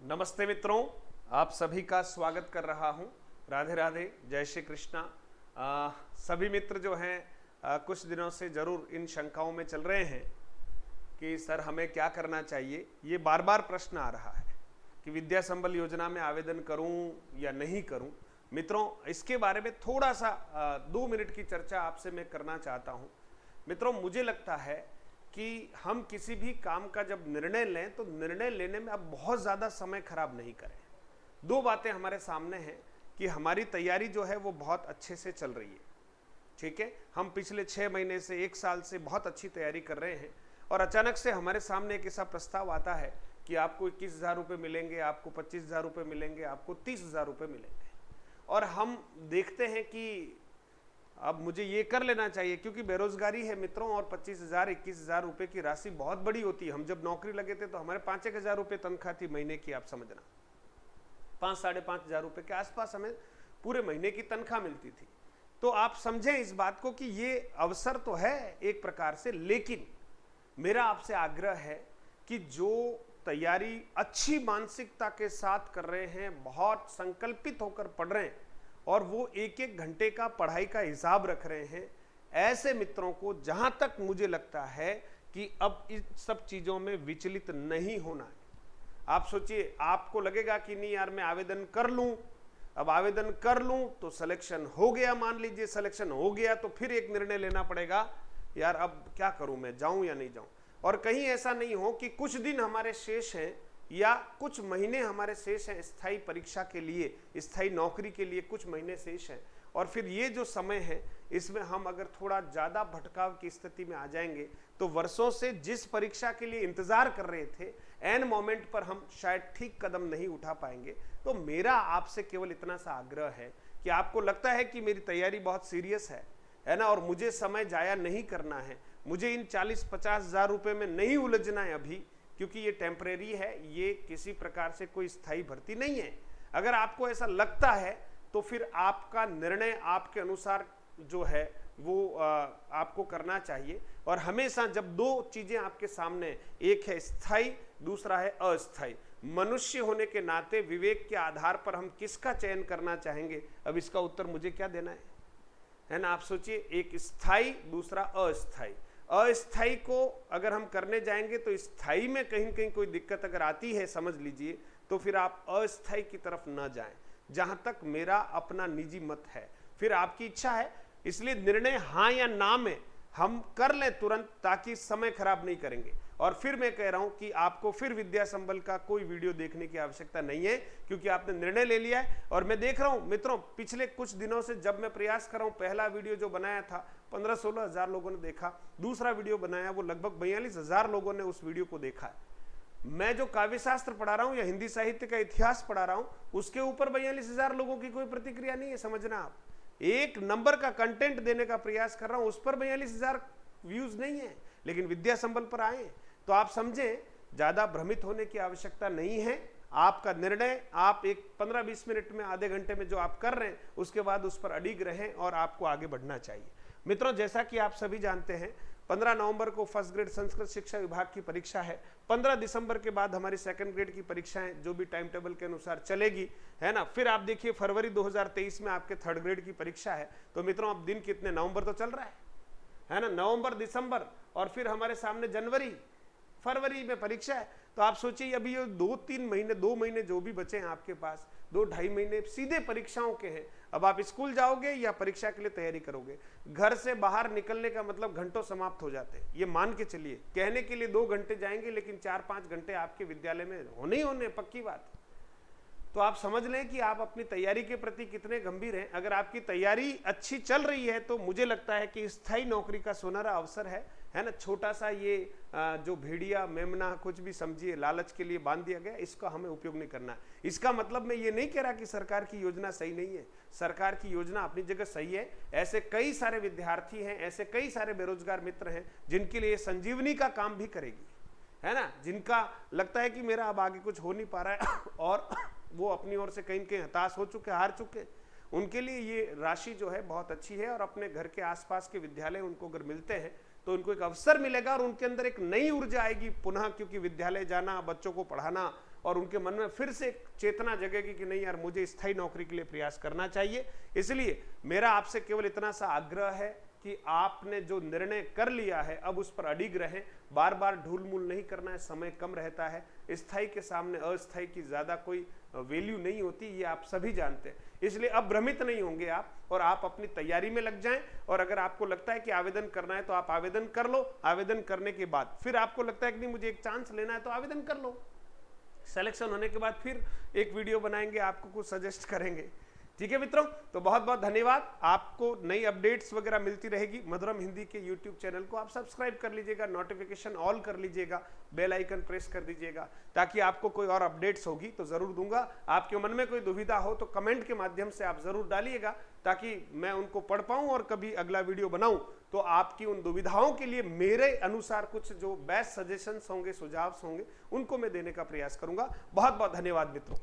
नमस्ते मित्रों, आप सभी का स्वागत कर रहा हूं। राधे राधे, जय श्री कृष्णा। सभी मित्र जो हैं कुछ दिनों से जरूर इन शंकाओं में चल रहे हैं कि सर हमें क्या करना चाहिए। ये बार बार प्रश्न आ रहा है कि विद्या संबल योजना में आवेदन करूं या नहीं करूं। मित्रों, इसके बारे में थोड़ा सा 2 मिनट की चर्चा आपसे मैं करना चाहता हूं। मित्रों, मुझे लगता है कि हम किसी भी काम का जब निर्णय लें तो निर्णय लेने में अब बहुत ज़्यादा समय खराब नहीं करें। 2 बातें हमारे सामने हैं कि हमारी तैयारी जो है वो बहुत अच्छे से चल रही है, ठीक है। हम पिछले 6 महीने से 1 साल से बहुत अच्छी तैयारी कर रहे हैं और अचानक से हमारे सामने एक ऐसा प्रस्ताव आता है कि आपको 21,000 रुपये मिलेंगे, आपको 25,000 रुपये मिलेंगे, आपको 30,000 रुपये मिलेंगे। और हम देखते हैं कि अब मुझे ये कर लेना चाहिए क्योंकि बेरोजगारी है मित्रों, और 25,000 21,000 रुपए की राशि बहुत बड़ी होती है। हम जब नौकरी लगे थे तो हमारे 5-1 हजार रुपये तनख्वाह थी महीने की। आप समझना, 5-5.5 हजार रुपए के आसपास हमें पूरे महीने की तनख्वाह मिलती थी। तो आप समझें इस बात को कि ये अवसर तो है एक प्रकार से, लेकिन मेरा आपसे आग्रह है कि जो तैयारी अच्छी मानसिकता के साथ कर रहे हैं, बहुत संकल्पित होकर पढ़ रहे हैं और वो 1-1 घंटे का पढ़ाई का हिसाब रख रहे हैं, ऐसे मित्रों को जहां तक मुझे लगता है कि अब इन सब चीजों में विचलित नहीं होना है। आप सोचिए, आपको लगेगा कि नहीं यार मैं आवेदन कर लूं, अब आवेदन कर लूं तो सिलेक्शन हो गया, मान लीजिए सिलेक्शन हो गया तो फिर एक निर्णय लेना पड़ेगा, यार अब क्या करूं, मैं जाऊं या नहीं जाऊं। और कहीं ऐसा नहीं हो कि कुछ दिन हमारे शेष हैं या कुछ महीने हमारे शेष हैं स्थायी परीक्षा के लिए, स्थायी नौकरी के लिए कुछ महीने शेष हैं, और फिर ये जो समय है इसमें हम अगर थोड़ा ज़्यादा भटकाव की स्थिति में आ जाएंगे तो वर्षों से जिस परीक्षा के लिए इंतजार कर रहे थे, एन मोमेंट पर हम शायद ठीक कदम नहीं उठा पाएंगे। तो मेरा आपसे केवल इतना सा आग्रह है कि आपको लगता है कि मेरी तैयारी बहुत सीरियस है ना, और मुझे समय जाया नहीं करना है, मुझे इन 40-50 हजार रुपये में नहीं उलझना है अभी, क्योंकि ये टेम्परेरी है, ये किसी प्रकार से कोई स्थायी भर्ती नहीं है। अगर आपको ऐसा लगता है तो फिर आपका निर्णय आपके अनुसार जो है वो आपको करना चाहिए। और हमेशा जब 2 चीजें आपके सामने, एक है स्थायी, दूसरा है अस्थायी, मनुष्य होने के नाते विवेक के आधार पर हम किसका चयन करना चाहेंगे, अब इसका उत्तर मुझे क्या देना है ना। आप सोचिए, एक स्थायी, दूसरा अस्थायी। अस्थायी को अगर हम करने जाएंगे तो स्थायी में कहीं कहीं कोई दिक्कत अगर आती है, समझ लीजिए, तो फिर आप अस्थायी की तरफ न जाएं, जहां तक मेरा अपना निजी मत है। फिर आपकी इच्छा है, इसलिए निर्णय हाँ या ना में हम कर लें तुरंत, ताकि समय खराब नहीं करेंगे। और फिर मैं कह रहा हूं कि आपको फिर विद्या संबल का कोई वीडियो देखने की आवश्यकता नहीं है, क्योंकि आपने निर्णय ले लिया है। और मैं देख रहा हूं मित्रों, पिछले कुछ दिनों से जब मैं प्रयास कर रहा हूं, पहला वीडियो जो बनाया था 15-16 हजार लोगों ने देखा, दूसरा वीडियो बनाया वो लगभग 42,000 लोगों ने उस वीडियो को देखा है। मैं जो काव्य शास्त्र पढ़ा रहा हूं या हिंदी साहित्य का इतिहास पढ़ा रहा हूं, उसके ऊपर 42,000 लोगों की कोई प्रतिक्रिया नहीं है। समझना, आप 1 नंबर का कंटेंट देने का प्रयास कर रहा हूं, उस पर 42,000 व्यूज नहीं है, लेकिन विद्या संबल पर आए। तो आप समझें, ज्यादा भ्रमित होने की आवश्यकता नहीं है। आपका निर्णय आप एक 15-20 मिनट में, आधे घंटे में जो आप कर रहे हैं, उसके बाद उस पर अडिग रहें और आपको आगे बढ़ना चाहिए। मित्रों, जैसा कि आप सभी जानते हैं, 15 नवंबर को फर्स्ट ग्रेड संस्कृत शिक्षा विभाग की परीक्षा है। 15 दिसंबर के बाद हमारी सेकंड ग्रेड की परीक्षाएं जो भी टाइम टेबल के अनुसार चलेगी, है ना। फिर आप देखिए फरवरी 2023 में आपके थर्ड ग्रेड की परीक्षा है। तो मित्रों, अब दिन कितने, नवंबर तो चल रहा है ना, नवंबर, दिसंबर, और फिर हमारे सामने जनवरी, फरवरी में परीक्षा है। तो आप सोचिए, अभी ये 2-3 महीने, 2 महीने जो भी बचे हैं आपके पास, 2-2.5 महीने सीधे परीक्षाओं के हैं। अब आप स्कूल जाओगे या परीक्षा के लिए तैयारी करोगे। घर से बाहर निकलने का मतलब घंटों समाप्त हो जाते हैं, ये मान के चलिए। कहने के लिए 2 घंटे जाएंगे, लेकिन 4-5 घंटे आपके विद्यालय में होने ही होने, पक्की बात। तो आप समझ लें कि आप अपनी तैयारी के प्रति कितने गंभीर हैं। अगर आपकी तैयारी अच्छी चल रही है तो मुझे लगता है कि स्थायी नौकरी का सुनहरा अवसर है ना। छोटा सा ये जो भेड़िया मेमना कुछ भी समझिए, लालच के लिए बांध दिया गया, इसका हमें उपयोग नहीं करना। इसका मतलब मैं ये नहीं कह रहा कि सरकार की योजना सही नहीं है, सरकार की योजना अपनी जगह सही है। ऐसे कई सारे विद्यार्थी हैं, ऐसे कई सारे बेरोजगार मित्र हैं जिनके लिए संजीवनी का काम भी करेगी, है ना। जिनका लगता है कि मेरा अब आगे कुछ हो नहीं पा रहा है और वो अपनी ओर से कहीं कहीं हताश हो चुके, हार चुके, उनके लिए ये राशि जो है बहुत अच्छी है। और अपने घर के आसपास के विद्यालय उनको अगर मिलते हैं तो उनको एक अवसर मिलेगा और उनके अंदर एक नई ऊर्जा आएगी पुनः, क्योंकि विद्यालय जाना, बच्चों को पढ़ाना और उनके मन में फिर से चेतना जगेगी कि नहीं यार, मुझे स्थायी नौकरी के लिए प्रयास करना चाहिए। इसलिए मेरा आपसे केवल इतना सा आग्रह है कि आपने जो निर्णय कर लिया है अब उस पर अडिग रहें, बार बार ढूल मूल नहीं करना है, समय कम रहता है, स्थायी के सामने अस्थायी की ज्यादा कोई वैल्यू नहीं होती, ये आप सभी जानते हैं। इसलिए अब भ्रमित नहीं होंगे आप, और आप अपनी तैयारी में लग जाएं। और अगर आपको लगता है कि आवेदन करना है तो आप आवेदन कर लो, आवेदन करने के बाद फिर आपको लगता है कि नहीं मुझे एक चांस लेना है तो आवेदन कर लो। सिलेक्शन होने के बाद फिर एक वीडियो बनाएंगे, आपको कुछ सजेस्ट करेंगे। ठीक है मित्रों, तो बहुत बहुत धन्यवाद। आपको नई अपडेट्स वगैरह मिलती रहेगी। मधुरम हिंदी के यूट्यूब चैनल को आप सब्सक्राइब कर लीजिएगा, नोटिफिकेशन ऑल कर लीजिएगा, बेल आइकन प्रेस कर दीजिएगा, ताकि आपको कोई और अपडेट्स होगी तो जरूर दूंगा। आपके मन में कोई दुविधा हो तो कमेंट के माध्यम से आप जरूर डालिएगा, ताकि मैं उनको पढ़ पाऊं और कभी अगला वीडियो बनाऊं तो आपकी उन दुविधाओं के लिए मेरे अनुसार कुछ जो बेस्ट सजेशंस होंगे, सुझाव होंगे, उनको मैं देने का प्रयास करूंगा। बहुत बहुत धन्यवाद मित्रों।